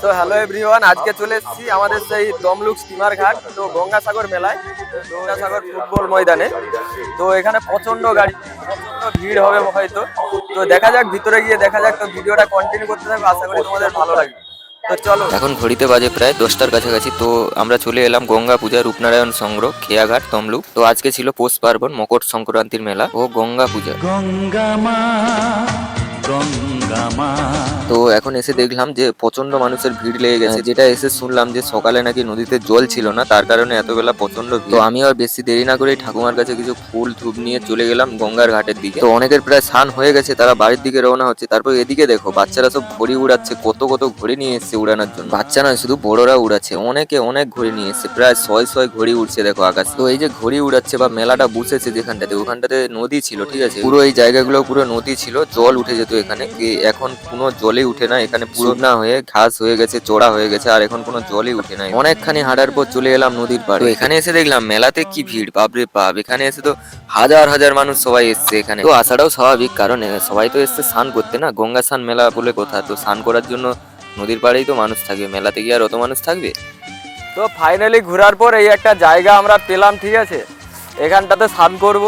তো hello everyone, আজকে চলে এসেছি আমাদের সেই তমলুক স্টিমার ঘাট, তো গঙ্গাসাগর মেলায়, গঙ্গাসাগর ফুটবল ময়দানে। তো এখানে প্রচন্ড গাড়ি, প্রচন্ড ভিড় হবে হয়তো। তো দেখা যাক, ভিতরে গিয়ে দেখা যাক। তো ভিডিওটা কন্টিনিউ করতে থাকো, আশা করি তোমাদের ভালো লাগবে। তো চলো। এখন ঘড়িতে বাজে প্রায় 10টার কাছাকাছি। তো আমরা চলে এলাম গঙ্গা পূজা রূপনারায়ণ সংগ্রহ খেয়াঘাট তমলুক। তো আজকে ছিল পৌষ পার্বণ, মকর সংক্রান্তির মেলা ও গঙ্গা পূজা। গঙ্গা মা, গঙ্গা মা। তো এখন এসে দেখলাম যে প্রচন্ড মানুষের ভিড় লেগে গেছে, যেটা এসে শুনলাম যে সকালে নাকি নদীতে জল ছিল না, তার কারণে এত বেলা প্রচন্ড ভিড়। তো আমি আর বেশি দেরি না করে ঠাকুমার কাছে কিছু ফুল ধূপ নিয়ে চলে গেলাম গঙ্গার ঘাটের দিকে। তো অনেকের প্রায় স্নান হয়ে গেছে, তারা বাড়ির দিকে রওনা হচ্ছে। তারপর এদিকে দেখো বাচ্চারা সব ঘড়ি উড়াচ্ছে, কত কত ঘড়ি নিয়ে এসছে উড়ানোর জন্য। বাচ্চা নয়, শুধু বড়রা উড়াচ্ছে, অনেকে অনেক ঘড়ি নিয়ে এসছে, প্রায় শয় ঘড়ি উড়ছে দেখো আকাশ। তো এই যে ঘড়ি উড়াচ্ছে বা মেলাটা বসেছে যেখানটাতে, ওখানটাতে নদী ছিল, ঠিক আছে, পুরো এই জায়গাগুলো পুরো নদী ছিল, জল উঠে যেত এখানে। এখন কোনো জলই উঠে না এখানে, পুরো না হয়ে ঘাস হয়ে গেছে, চড়া হয়ে গেছে, আর এখন কোনো জলই উঠে না। অনেকখানি হাঁটার পর চলে এলাম নদীর পাড়ে। তো এখানে এসে দেখলাম মেলাতে কি ভিড়, বাপরে বাপ! এখানে এসে তো হাজার হাজার মানুষ সবাই এসছে এখানে। তো আসাটাও স্বাভাবিক, কারণ সবাই তো এসছে স্নান করতে, না গঙ্গা স্নান মেলা বলে কথা। তো স্নান করার জন্য নদীর পাড়েই তো মানুষ থাকবে, মেলাতে গিয়ে আর অত মানুষ থাকবে? তো ফাইনালি ঘোরার পর এই একটা জায়গা আমরা পেলাম, ঠিক আছে। এখানটাতে স্নান করব।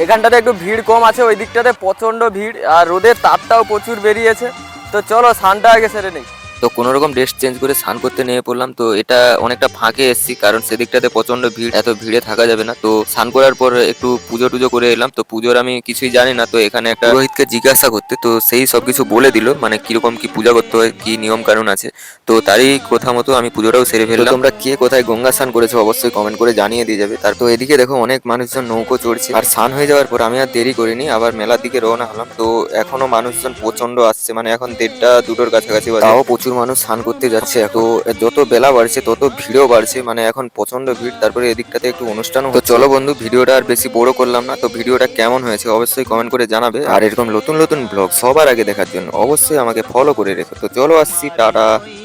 এখানটাতে একটু ভিড় কম আছে, ওই দিকটাতে প্রচণ্ড ভিড়, আর রোদের তাপটাও প্রচুর বেরিয়েছে। তো চলো স্নানটা আগে সেরে নিই। তো কোনো রকম ড্রেস চেঞ্জ করে স্নান করতে নেমে পড়লাম। তো এটা অনেকটা ফাঁকে এসেছি, কারণ সেদিকটাতে প্রচন্ড ভিড়, এত ভিড়ে থাকা যাবে না। তো স্নান করার পর একটু পুজো টুজো করে এলাম। তো পুজোর আমি কিছুই জানি না, তো এখানে একটা পুরোহিতকে জিজ্ঞাসা করতে, তো সেই সব কিছু বলে দিল, মানে কিরকম কি পূজা করতে হয়, কি নিয়ম কানুন আছে। তো তারই কথা মতো আমি পুজোটাও সেরে ফেললাম। তোমরা কে কোথায় গঙ্গা স্নান করেছো অবশ্যই কমেন্ট করে জানিয়ে দিয়ে যাবে। তার তো এদিকে দেখো অনেক মানুষজন নৌকো চড়ছে। আর স্নান হয়ে যাওয়ার পর আমি আর দেরি করিনি, আবার মেলার দিকে রওনা হলাম। তো এখনো মানুষজন প্রচন্ড আসছে, মানে এখন 1:30 2টোর কাছাকাছি বাজে, তাও প্রচুর মানুষ স্নান করতে যাচ্ছে। তো যত বেলা বাড়ছে তত ভিড়ও বাড়ছে, মানে এখন প্রচন্ড ভিড়। তারপরে এদিকটাতে একটু অনুষ্ঠানও। তো চলো বন্ধু, ভিডিওটা আর বেশি বড় করলাম না। তো ভিডিওটা কেমন হয়েছে অবশ্যই কমেন্ট করে জানাবে, আর এরকম নতুন নতুন ব্লগ সবার আগে দেখার জন্য অবশ্যই আমাকে ফলো করে রেখো। তো চলো আসছি, টাটা।